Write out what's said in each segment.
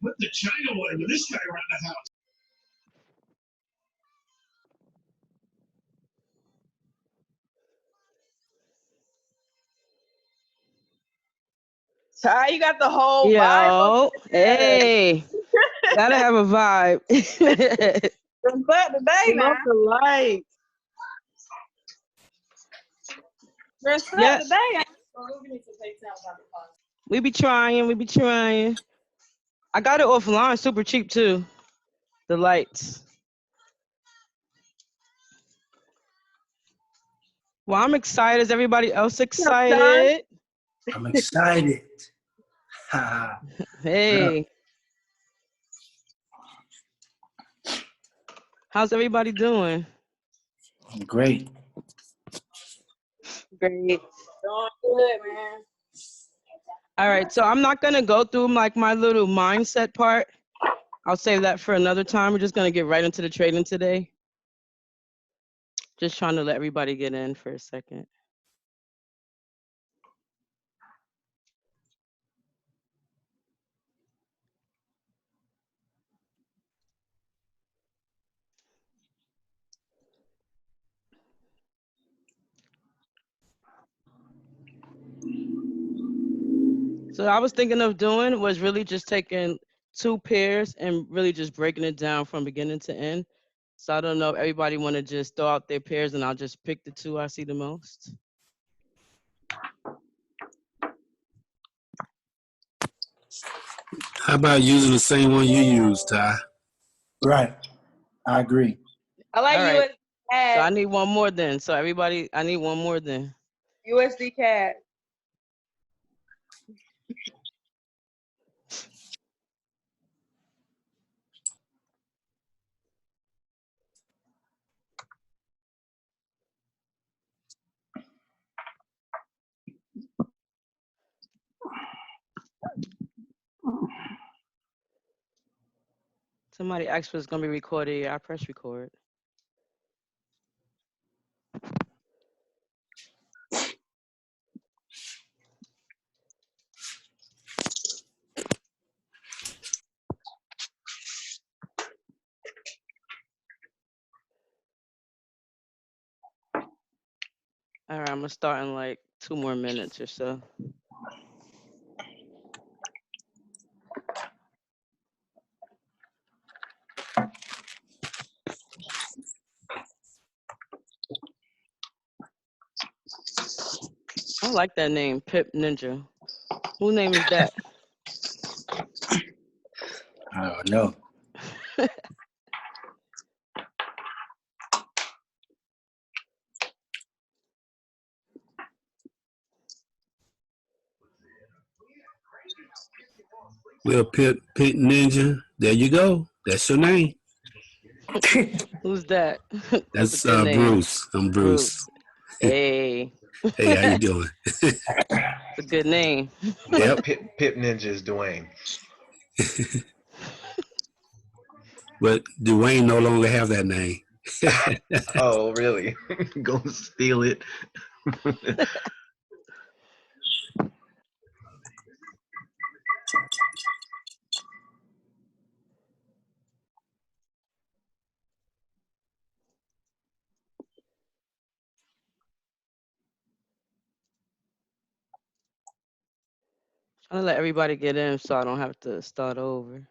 Put the China one with this guy around the house. Ty, you got the whole vibe. Yo, hey, gotta have a vibe. But today now. The light. Dressed up Yes. today. We be trying. I got it offline, super cheap too. The lights. Well, I'm excited. Is everybody else excited? I'm excited. Hey. How's everybody doing? Great. Great. Doing good, man. All right, so I'm not gonna go through like my little mindset part. I'll save that for another time. We're just gonna get right into the trading today. Just trying to let everybody get in for a second. So I was thinking of doing was really just taking 2 pairs and really just breaking it down from beginning to end. So I don't know if everybody want to just throw out their pairs and I'll just pick the 2 I see the most. How about using the same one you use, Ty? Right. I agree. I like All right. USD CAD. So I need one more then. So everybody, I need one more then. USD CAD. Somebody asked what's gonna be recorded. Yeah, I press record. All right, I'm gonna start in like 2 more minutes or so. I like that name, Pip Ninja. Who name is that? I don't know. Well, Pit Ninja, there you go. That's your name. Who's that? That's a good name. Bruce. I'm Bruce. Hey. Hey, how you doing? It's a good name. Yep. Pip Ninja is Dwayne. But Dwayne no longer have that name. Oh, really? Go steal it. Trying to let everybody get in so I don't have to start over.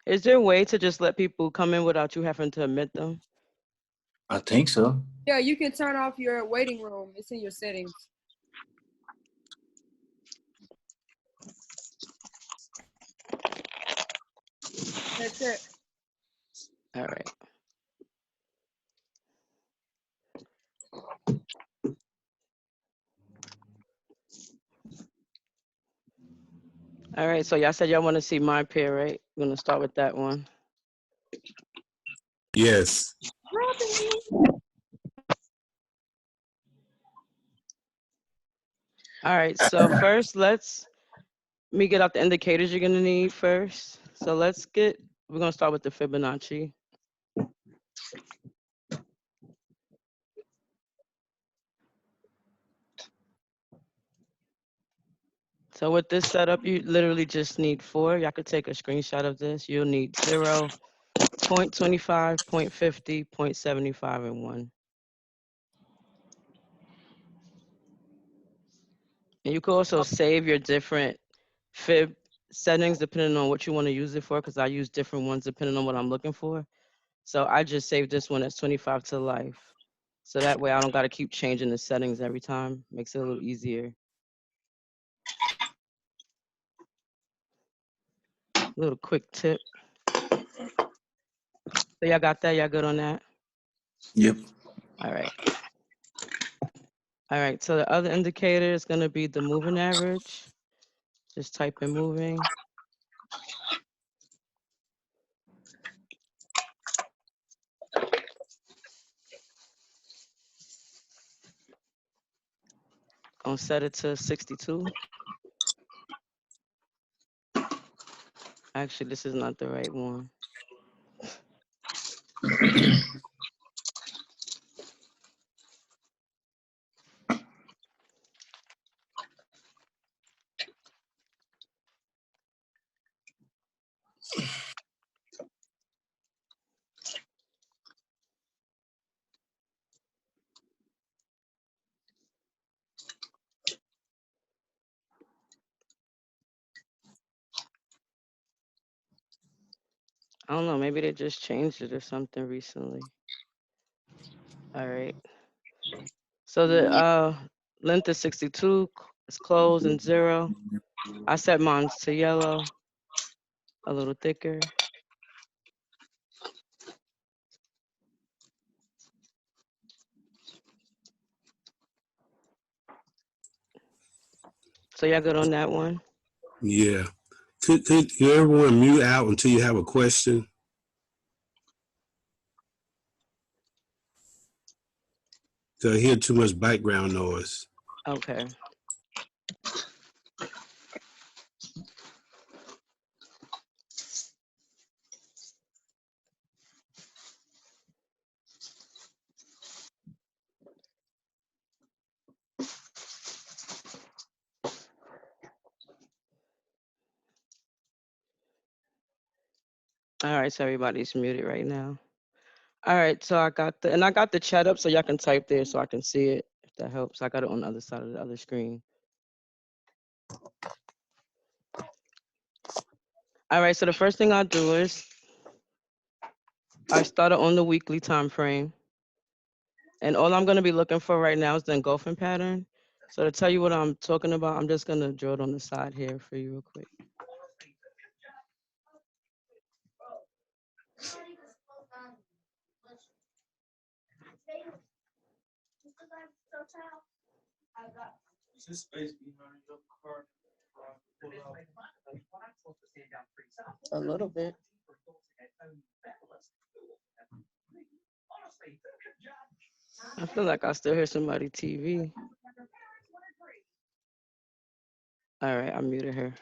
Is there a way to just let people come in without you having to admit them? I think so. Yeah, you can turn off your waiting room. It's in your settings. That's it. All right. All right, so y'all said y'all want to see my pair, right? We're gonna start with that one. Yes. All right, so first let me get out the indicators you're gonna need first. So we're gonna start with the Fibonacci. So with this setup, you literally just need 4. Y'all could take a screenshot of this. You'll need 0, 0.25, 0.50, 0.75, and 1. And you could also save your different fib settings depending on what you want to use it for, because I use different ones depending on what I'm looking for. So I just saved this one as 25 to life. So that way I don't got to keep changing the settings every time. Makes it a little easier. Little quick tip. So y'all got that? Y'all good on that? Yep. All right. All right, so the other indicator is going to be the moving average. Just type in moving. Gonna set it to 62. Actually, this is not the right one. I don't know, maybe they just changed it or something recently. All right. So the length is 62, it's closed and 0. I set mine to yellow, a little thicker. So y'all good on that one? Yeah. Could everyone mute out until you have a question? I hear too much background noise. Okay. All right, so everybody's muted right now. All right, so I got the chat up so y'all can type there so I can see it, if that helps. I got it on the other side of the other screen. All right, so the first thing I do is I started on the weekly time frame. And all I'm gonna be looking for right now is the engulfing pattern. So to tell you what I'm talking about, I'm just gonna draw it on the side here for you real quick. A little bit. I feel like I still hear somebody TV. All right, I muted her.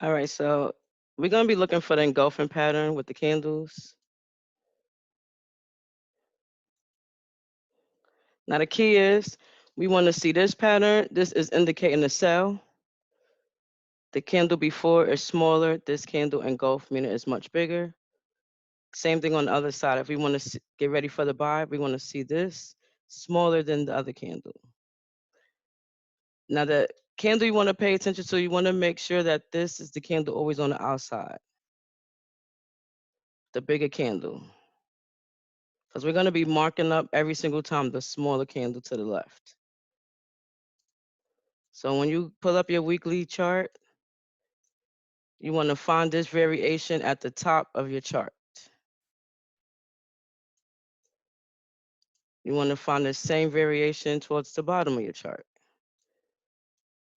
All right, so we're gonna be looking for the engulfing pattern with the candles. Now the key is we want to see this pattern. This is indicating the sell. The candle before is smaller. This candle engulfed, meaning it's much bigger. Same thing on the other side. If we want to get ready for the buy, we want to see this smaller than the other candle. Now the candle you want to pay attention to, you want to make sure that this is the candle always on the outside, the bigger candle. Because we're going to be marking up every single time the smaller candle to the left. So when you pull up your weekly chart, you want to find this variation at the top of your chart. You want to find the same variation towards the bottom of your chart.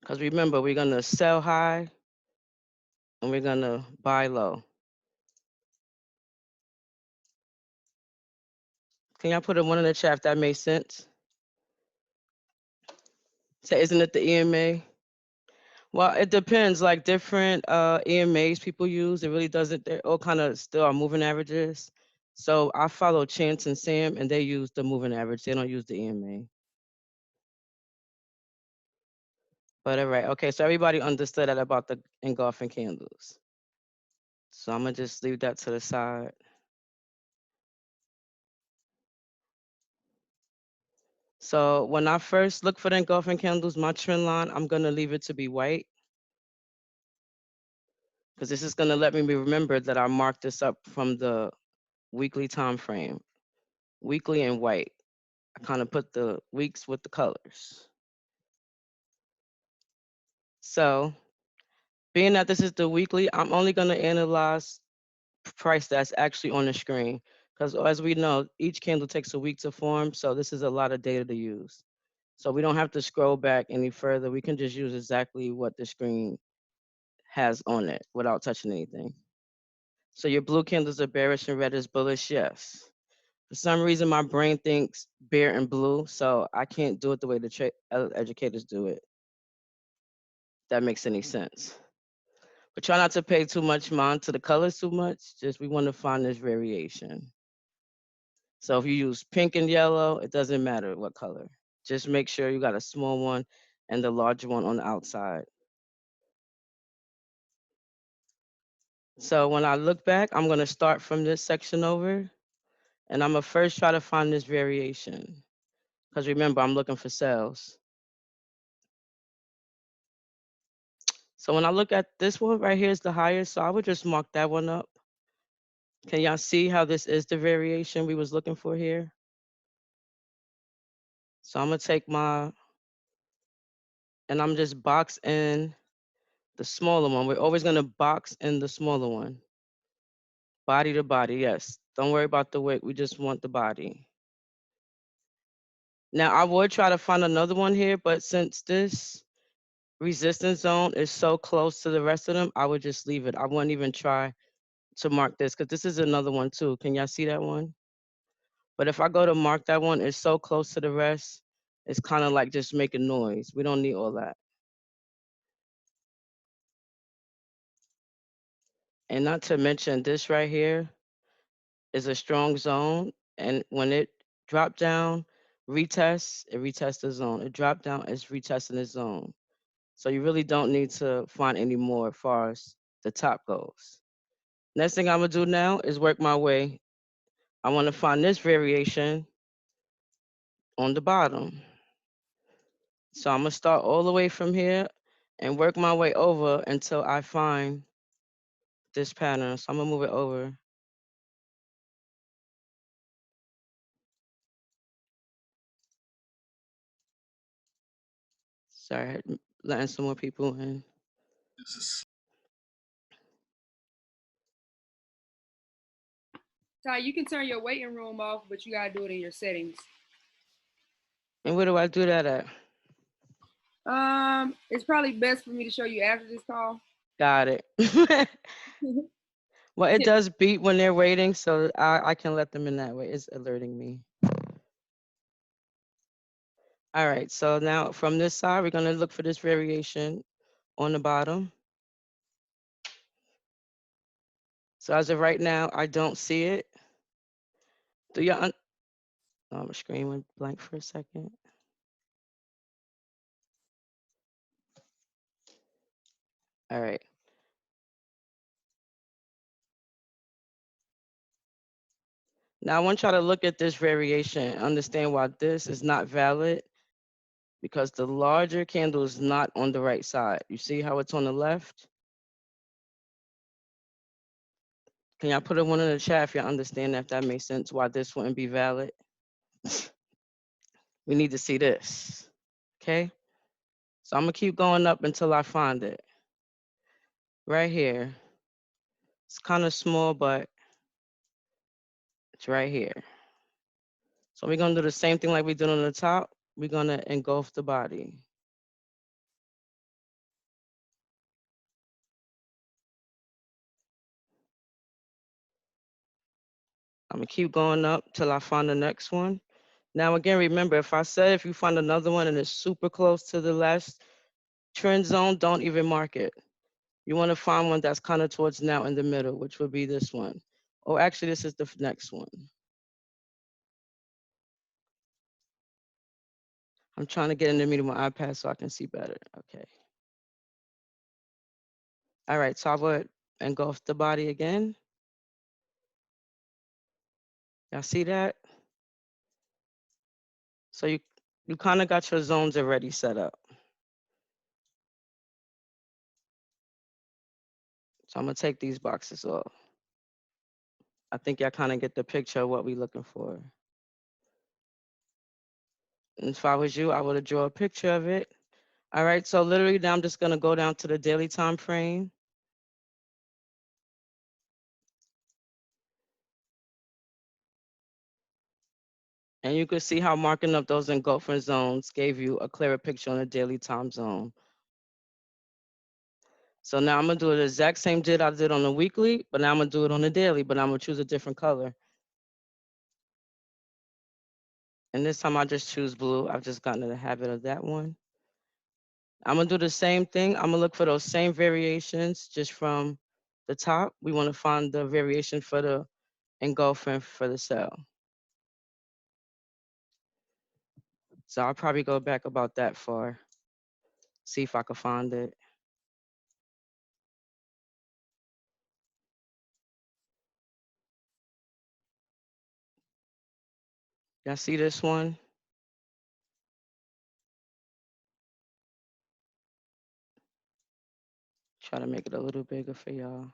Because remember, we're going to sell high and we're going to buy low. Can y'all put a one in the chat if that makes sense? So isn't it the EMA? Well, it depends. Like different EMAs people use, it really doesn't. They're all kind of still are moving averages. So I follow Chance and Sam, and they use the moving average. They don't use the EMA. But all right, okay. So everybody understood that about the engulfing candles. So I'm gonna just leave that to the side. So when I first look for the engulfing candles, my trend line, I'm gonna leave it to be white, because this is gonna let me remember that I marked this up from the weekly time frame, weekly and white. I kind of put the weeks with the colors. So being that this is the weekly, I'm only gonna analyze price that's actually on the screen, because as we know, each candle takes a week to form. So this is a lot of data to use. So we don't have to scroll back any further. We can just use exactly what the screen has on it without touching anything. So your blue candles are bearish and red is bullish, yes. For some reason, my brain thinks bear and blue, so I can't do it the way the educators do it. If that makes any sense. But try not to pay too much mind to the colors too much. Just we want to find this variation. So if you use pink and yellow, it doesn't matter what color. Just make sure you got a small one and the larger one on the outside. So when I look back, I'm going to start from this section over, and I'm going to first try to find this variation. Because remember, I'm looking for sales. So when I look at this one right here is the highest, so I would just mark that one up. Can y'all see how this is the variation we was looking for here? So I'm going to take my, and I'm just box in the smaller one. We're always going to box in the smaller one. Body to body, yes. Don't worry about the wick. We just want the body. Now, I would try to find another one here, but since this resistance zone is so close to the rest of them, I would just leave it. I wouldn't even try to mark this, because this is another one too. Can y'all see that one? But if I go to mark that one, it's so close to the rest, it's kind of like just making noise. We don't need all that. And not to mention this right here is a strong zone. And when it dropped down, retest, it retests the zone. It dropped down, it's retesting the zone. So you really don't need to find any more as far as the top goes. Next thing I'm gonna do now is work my way. I wanna find this variation on the bottom. So I'm gonna start all the way from here and work my way over until I find this pattern. So I'm gonna move it over. Sorry, letting some more people in. Ty, you can turn your waiting room off, but you gotta do it in your settings. And where do I do that at? It's probably best for me to show you after this call. Got it. Well, it does beep when they're waiting, so I can let them in that way. It's alerting me. All right, so now from this side, we're gonna look for this variation on the bottom. So as of right now, I don't see it. Do you? Oh, my screen went blank for a second. All right. Now I want y'all to look at this variation and understand why this is not valid, because the larger candle is not on the right side. You see how it's on the left? Can y'all put a one in the chat if y'all understand that, if that makes sense, why this wouldn't be valid? We need to see this, okay? So I'm gonna keep going up until I find it. Right here. It's kind of small, but it's right here. So we're gonna do the same thing like we did on the top. We're gonna engulf the body. I'm gonna keep going up till I find the next one. Now again, remember, if I said if you find another one and it's super close to the last trend zone, don't even mark it. You want to find one that's kind of towards now in the middle, which would be this one. Oh, actually, this is the next one. I'm trying to get in the middle of my iPad so I can see better. Okay. All right, so I would engulf the body again. Y'all see that? So you kind of got your zones already set up. So I'm gonna take these boxes off. I think y'all kind of get the picture of what we're looking for. And if I was you, I would have drawn a picture of it. All right, so literally now I'm just gonna go down to the daily time frame. And you could see how marking up those engulfing zones gave you a clearer picture on a daily time zone. So now I'm gonna do the exact same did I did on the weekly, but now I'm gonna do it on the daily, but I'm gonna choose a different color. And this time I just choose blue. I've just gotten in the habit of that one. I'm gonna do the same thing. I'm gonna look for those same variations just from the top. We wanna find the variation for the engulfing for the cell. So I'll probably go back about that far, see if I can find it. Y'all see this one? Try to make it a little bigger for y'all.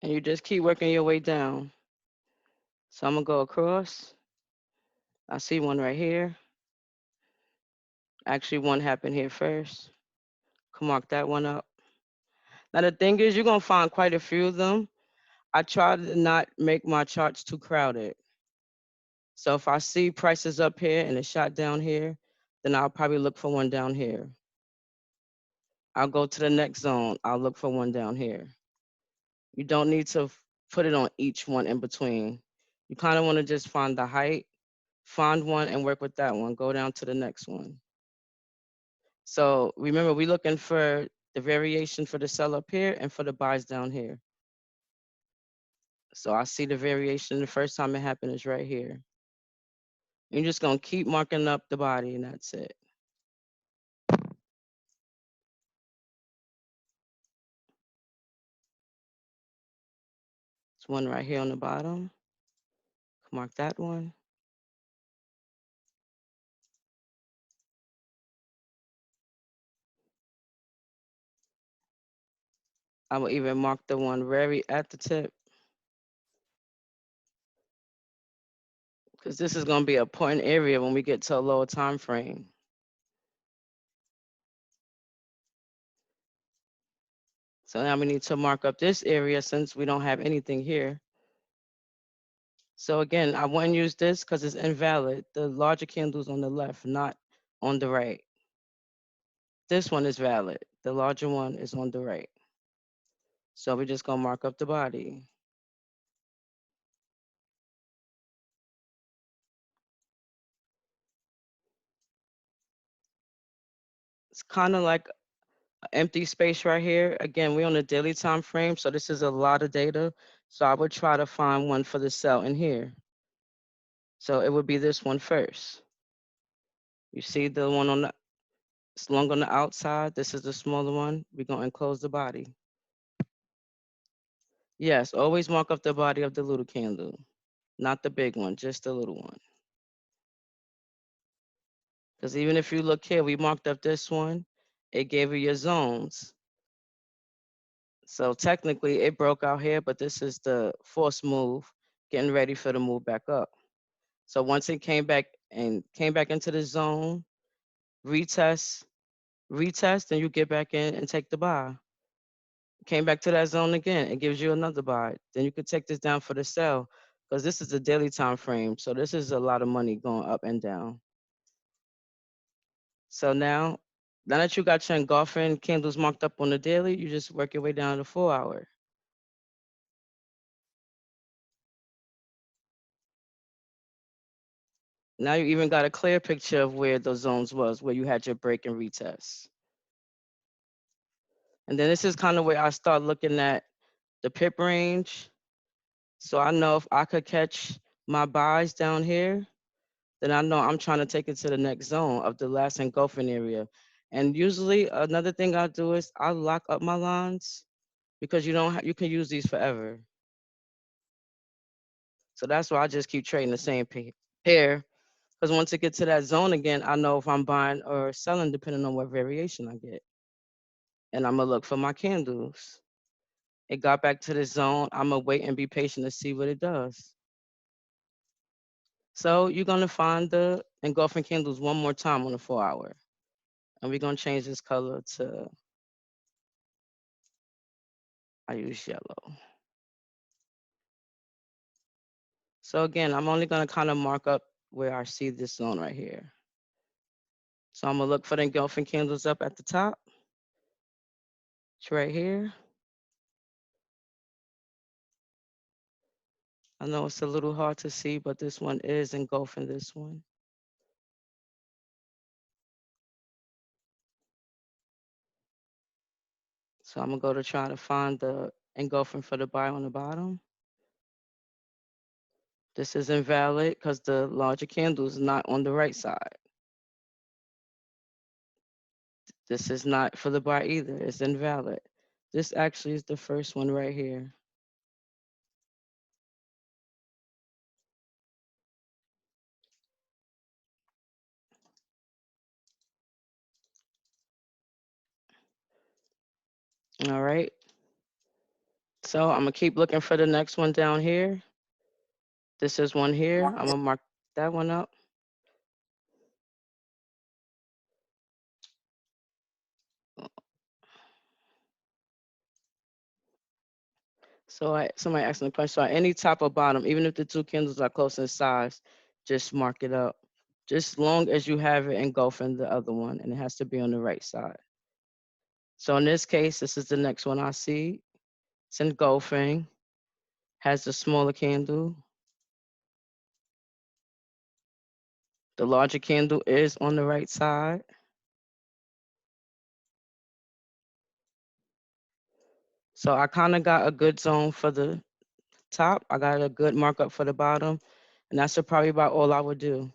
And you just keep working your way down. So I'm gonna go across. I see one right here. Actually, one happened here first. Can mark that one up. Now the thing is, you're gonna find quite a few of them. I try to not make my charts too crowded. So if I see prices up here and it's shot down here, then I'll probably look for one down here. I'll go to the next zone. I'll look for one down here. You don't need to put it on each one in between. You kind of want to just find the height, find one and work with that one. Go down to the next one. So remember, we're looking for the variation for the sell up here and for the buys down here. So I see the variation. The first time it happened is right here. You're just gonna keep marking up the body and that's it. There's one right here on the bottom. Mark that one. I will even mark the one very at the tip, because this is gonna be an important area when we get to a lower time frame. So now we need to mark up this area since we don't have anything here. So again, I wouldn't use this because it's invalid. The larger candle's on the left, not on the right. This one is valid. The larger one is on the right. So we're just gonna mark up the body. It's kind of like an empty space right here. Again, we're on a daily time frame, so this is a lot of data. So I would try to find one for the cell in here. So it would be this one first. You see the one on the, it's long on the outside. This is the smaller one. We're gonna enclose the body. Yes, always mark up the body of the little candle, not the big one, just the little one. Because even if you look here, we marked up this one. It gave you your zones. So technically it broke out here, but this is the force move, getting ready for the move back up. So once it came back into the zone, retest, then you get back in and take the buy. Came back to that zone again. It gives you another buy. Then you could take this down for the sell because this is a daily time frame. So this is a lot of money going up and down. So now that you got your engulfing candles marked up on the daily, you just work your way down to the 4 hour. Now you even got a clear picture of where those zones was, where you had your break and retest. And then this is kind of where I start looking at the pip range. So I know if I could catch my buys down here, then I know I'm trying to take it to the next zone of the last engulfing area. And usually another thing I do is I lock up my lines because you can use these forever. So that's why I just keep trading the same pair. Because once it gets to that zone again, I know if I'm buying or selling depending on what variation I get. And I'm gonna look for my candles. It got back to the zone. I'm gonna wait and be patient to see what it does. So you're gonna find the engulfing candles one more time on the 4 hour. And we're gonna change this color to, I use yellow. So again, I'm only gonna kind of mark up where I see this zone right here. So I'm gonna look for the engulfing candles up at the top. It's right here. I know it's a little hard to see, but this one is engulfing this one. So I'm gonna go to try to find the engulfing for the buy on the bottom. This is invalid because the larger candle is not on the right side. This is not for the buy either. It's invalid. This actually is the first one right here. All right. So I'm gonna keep looking for the next one down here. This is one here. I'm gonna mark that one up. So somebody asked me a question. So at any top or bottom, even if the two candles are close in size, just mark it up. Just long as you have it engulfing the other one, and it has to be on the right side. So in this case, this is the next one I see. It's engulfing, has the smaller candle. The larger candle is on the right side. So I kind of got a good zone for the top. I got a good markup for the bottom. And that's probably about all I would do.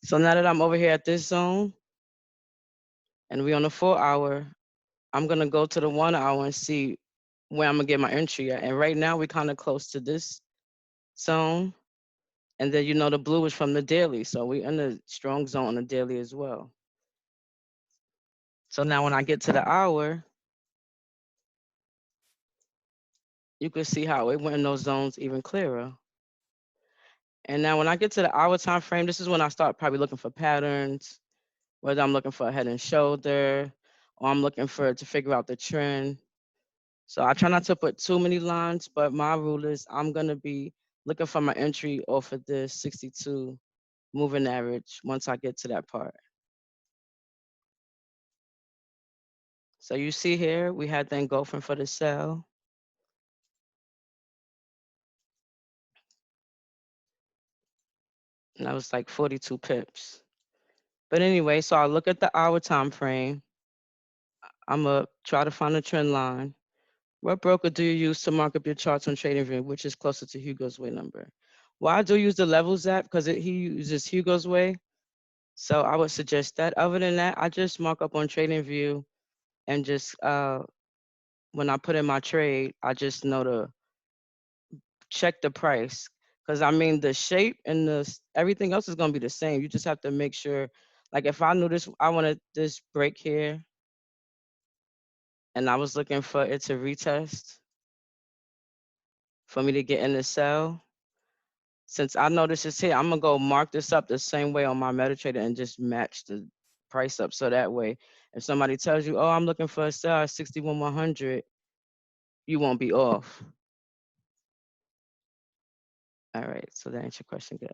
So now that I'm over here at this zone and we on the 4 hour, I'm gonna go to the 1 hour and see where I'm gonna get my entry at. And right now we're kind of close to this zone. And then the blue is from the daily. So we're in the strong zone on the daily as well. So now when I get to the hour, you can see how it went in those zones even clearer. And now when I get to the hour time frame, this is when I start probably looking for patterns, whether I'm looking for a head and shoulder or I'm looking for to figure out the trend. So I try not to put too many lines, but my rule is I'm gonna be looking for my entry off of this 62 moving average once I get to that part. So you see here, we had the engulfing for the sell. And that was like 42 pips. But anyway, so I look at the hour time frame. I'm gonna try to find a trend line. What broker do you use to mark up your charts on TradingView, which is closer to Hugo's Way number? Well, I do use the Levels app because he uses Hugo's Way. So I would suggest that. Other than that, I just mark up on TradingView and just when I put in my trade, I just know to check the price. Because I mean, the shape and everything else is gonna be the same. You just have to make sure, like if I knew this, I wanted this break here, and I was looking for it to retest for me to get in the sell. Since I know this is here, I'm gonna go mark this up the same way on my MetaTrader and just match the price up. So that way, if somebody tells you, "Oh, I'm looking for a sell at 61,100," you won't be off. All right, so that answers your question good.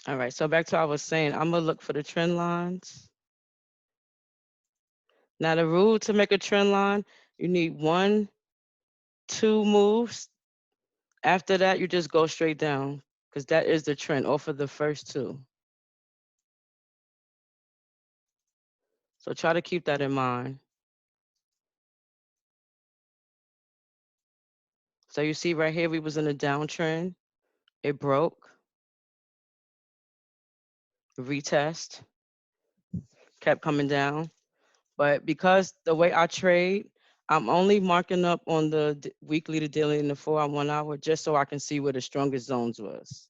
All right, so back to what I was saying, I'm gonna look for the trend lines. Now the rule to make a trend line, you need 1, 2 moves. After that, you just go straight down because that is the trend off of the first 2. So try to keep that in mind. So you see right here, we was in a downtrend. It broke, retest, kept coming down. But because the way I trade, I'm only marking up on the weekly, the daily, and the 4 and 1 hour just so I can see where the strongest zones was.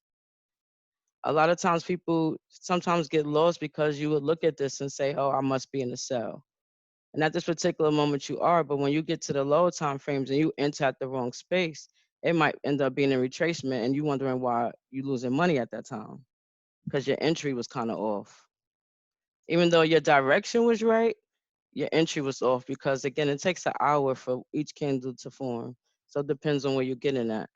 A lot of times people sometimes get lost because you would look at this and say, oh, I must be in the sell. And at this particular moment you are, but when you get to the lower time frames and you enter at the wrong space, it might end up being a retracement and you wondering why you losing money at that time because your entry was kind of off. Even though your direction was right, your entry was off because again, it takes an hour for each candle to form. So it depends on where you're getting at.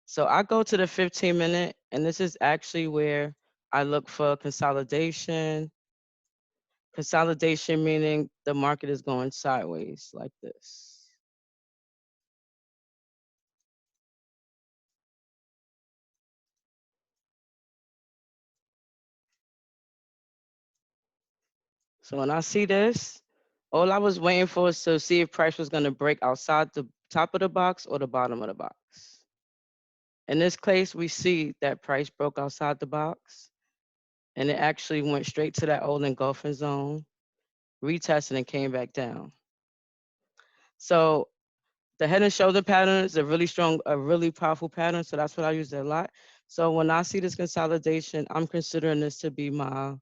So I go to the 15-minute, and this is actually where I look for consolidation. Consolidation meaning the market is going sideways like this. So when I see this, all I was waiting for is to see if price was going to break outside the top of the box or the bottom of the box. In this case, we see that price broke outside the box and it actually went straight to that old engulfing zone, retested and came back down. So the head and shoulder pattern is a really strong, a really powerful pattern. So that's what I use a lot. So when I see this consolidation, I'm considering this to be my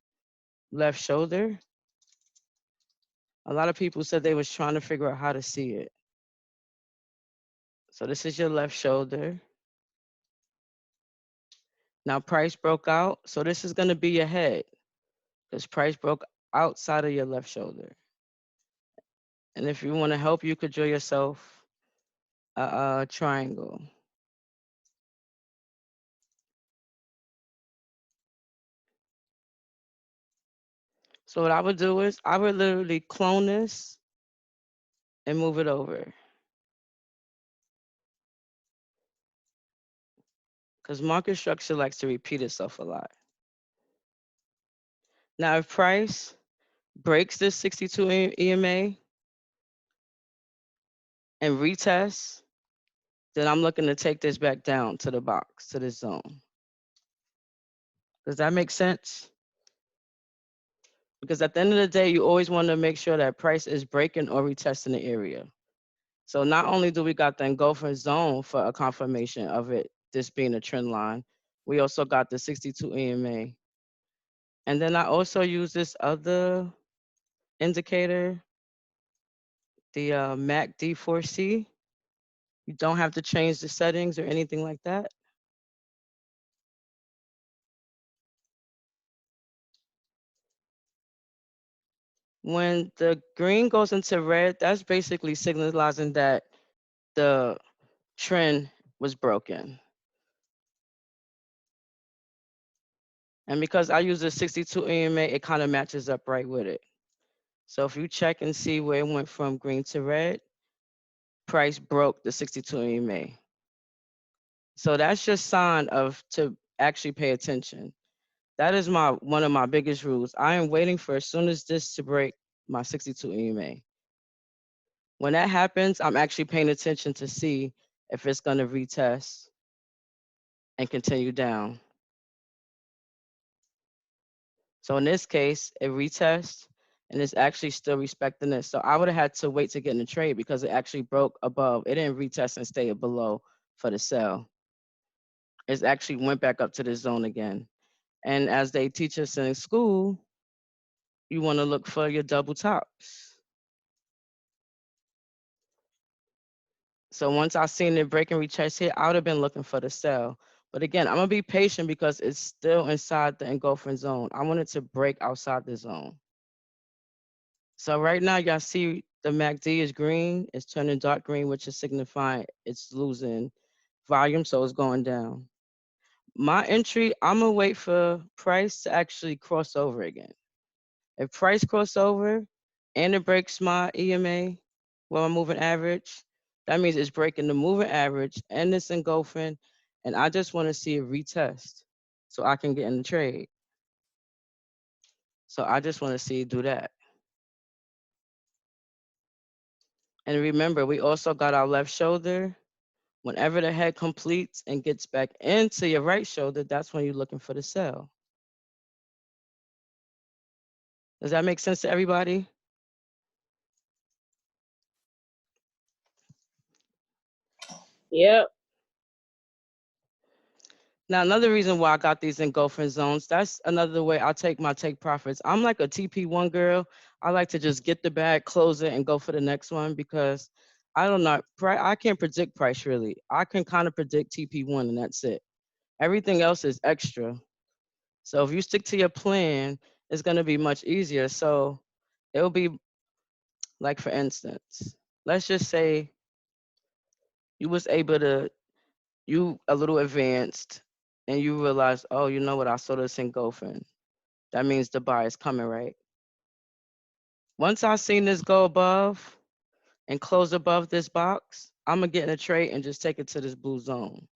left shoulder. A lot of people said they was trying to figure out how to see it. So this is your left shoulder. Now price broke out. So this is going to be your head because price broke outside of your left shoulder. And if you want to help, you could draw yourself a triangle. So what I would do is I would literally clone this and move it over. Because market structure likes to repeat itself a lot. Now, if price breaks this 62 EMA and retests, then I'm looking to take this back down to the box, to this zone. Does that make sense? Because at the end of the day, you always want to make sure that price is breaking or retesting the area. So not only do we got the engulfing zone for a confirmation of it, this being a trend line, we also got the 62 EMA. And then I also use this other indicator, the MACD4C. You don't have to change the settings or anything like that. When the green goes into red, that's basically signalizing that the trend was broken. And because I use the 62 EMA, it kind of matches up right with it. So if you check and see where it went from green to red, price broke the 62 EMA. So that's just sign of to actually pay attention. That is one of my biggest rules. I am waiting for as soon as this to break my 62 EMA. When that happens, I'm actually paying attention to see if it's going to retest and continue down. So in this case, it retests and it's actually still respecting this. So I would have had to wait to get in the trade because it actually broke above. It didn't retest and stay below for the sell. It actually went back up to the zone again. And as they teach us in school, you want to look for your double tops. So once I seen it break and retest here, I would have been looking for the sell. But again, I'm gonna be patient because it's still inside the engulfing zone. I want it to break outside the zone. So right now, y'all see the MACD is green. It's turning dark green, which is signifying it's losing volume, so it's going down. My entry, I'm gonna wait for price to actually cross over again. If price cross over and it breaks my EMA, well, my moving average, that means it's breaking the moving average and it's engulfing, and I just want to see it retest so I can get in the trade. So I just want to see it do that. And remember, we also got our left shoulder. Whenever the head completes and gets back into your right shoulder, that's when you're looking for the sell. Does that make sense to everybody? Yep. Now, another reason why I got these engulfing zones, that's another way I take my take profits. I'm like a TP1 girl. I like to just get the bag, close it, and go for the next one because I don't know. I can't predict price really. I can kind of predict TP1 and that's it. Everything else is extra. So if you stick to your plan, it's going to be much easier. So it'll be like, for instance, let's just say you was able to, you a little advanced and you realize, oh, you know what, I saw this engulfing. That means the buy is coming, right? Once I seen this go above and close above this box, I'm gonna get in a trade and just take it to this blue zone.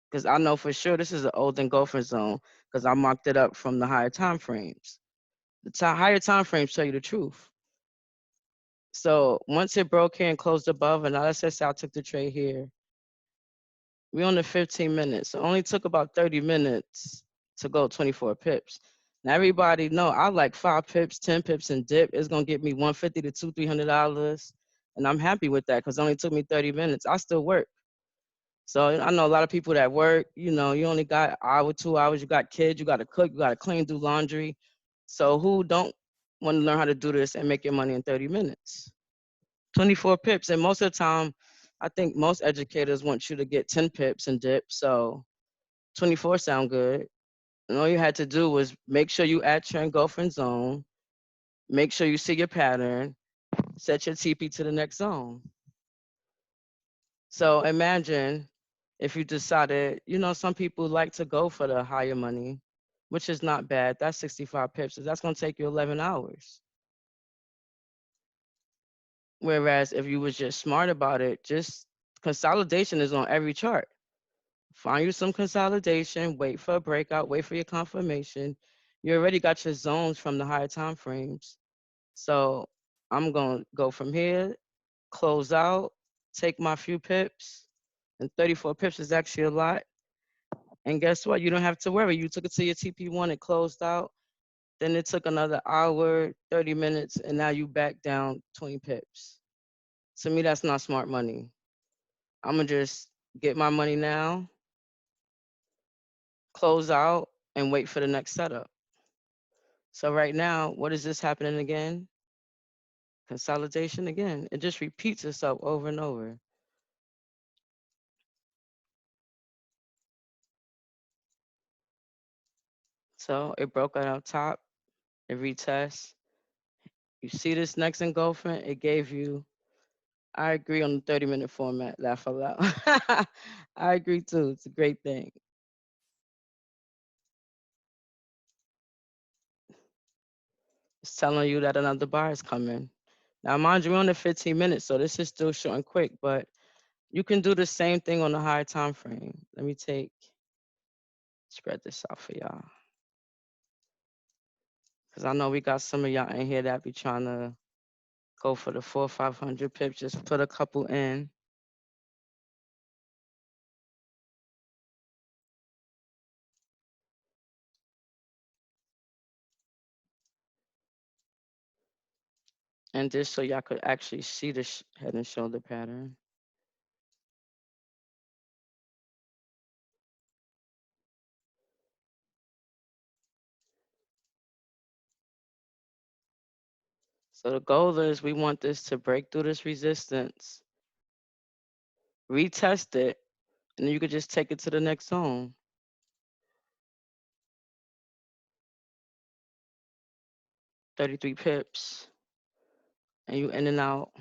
Because I know for sure this is an old engulfing zone because I marked it up from the higher time frames. The higher time frames tell you the truth. So once it broke here and closed above, and let's say I took the trade here, we on the 15 minutes. So it only took about 30 minutes to go 24 pips. Now everybody know I like 5 pips, 10 pips and dip. It's gonna get me 150 to $300. And I'm happy with that because it only took me 30 minutes. I still work. So I know a lot of people that work, you know, you only got an hour, 2 hours, you got kids, you gotta cook, you gotta clean, do laundry. So who don't want to learn how to do this and make your money in 30 minutes? 24 pips. And most of the time, I think most educators want you to get 10 pips and dip. So 24 sound good. And all you had to do was make sure you at your engulfing zone, make sure you see your pattern, set your TP to the next zone. So imagine if you decided, you know, some people like to go for the higher money, which is not bad. That's 65 pips. So that's going to take you 11 hours. Whereas if you was just smart about it, just consolidation is on every chart. Find you some consolidation, wait for a breakout, wait for your confirmation. You already got your zones from the higher time frames. So I'm going to go from here, close out, take my few pips, and 34 pips is actually a lot. And guess what? You don't have to worry. You took it to your TP1, it closed out. Then it took another hour, 30 minutes, and now you back down 20 pips. To me, that's not smart money. I'm going to just get my money now, close out, and wait for the next setup. So right now, what is this happening again? Consolidation again. It just repeats itself over and over. So it broke out on top, it retests. You see this next engulfing, it gave you, I agree on the 30-minute format, laugh out loud. I agree too, it's a great thing. It's telling you that another buy is coming. Now, mind you, we're on the 15 minutes, so this is still short and quick, but you can do the same thing on the higher time frame. Let me spread this out for y'all. Because I know we got some of y'all in here that be trying to go for the 400 or 500 pips, just put a couple in. And just so y'all could actually see the head and shoulder pattern. So the goal is we want this to break through this resistance, retest it, and then you could just take it to the next zone. 33 pips, and you in and out.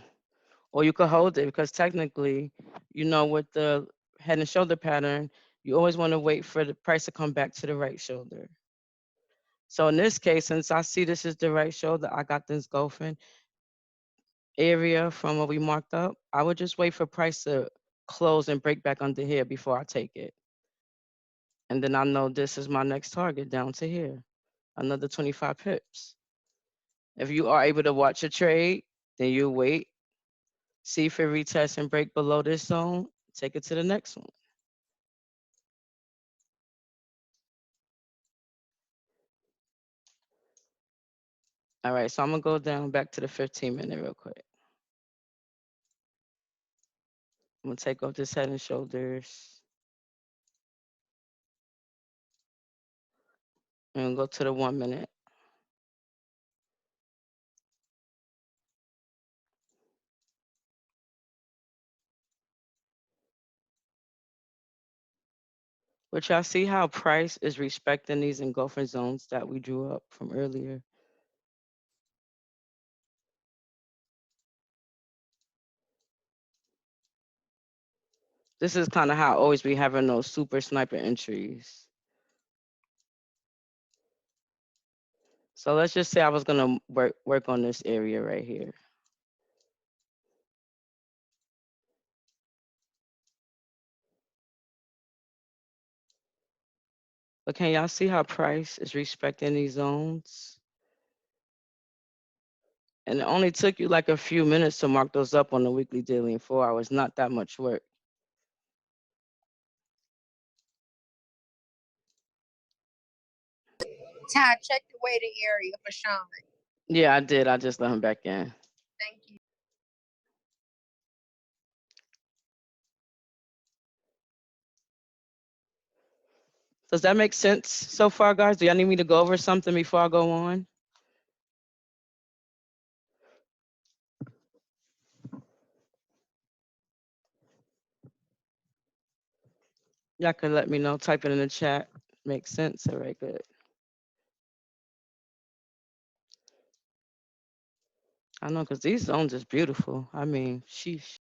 Or you could hold it because technically, with the head and shoulder pattern, you always want to wait for the price to come back to the right shoulder. So in this case, since I see this is the right shoulder, I got this golfing area from what we marked up. I would just wait for price to close and break back under here before I take it. And then I know this is my next target down to here, another 25 pips. If you are able to watch a trade, then you wait, see if it retests and break below this zone, take it to the next one. All right, so I'm gonna go down back to the 15-minute real quick. I'm gonna take off this head and shoulders and go to the 1 minute. But y'all see how price is respecting these engulfing zones that we drew up from earlier. This is kind of how I always be having those super sniper entries. So let's just say I was gonna work on this area right here. But can y'all see how price is respecting these zones? And it only took you like a few minutes to mark those up on the weekly, daily, and 4 hours. Not that much work. Ty, check the waiting area for Sean. Yeah, I did. I just let him back in. Thank you. Does that make sense so far, guys? Do y'all need me to go over something before I go on? Y'all can let me know. Type it in the chat. Makes sense. All right, good. I know, because these zones is beautiful. I mean, sheesh.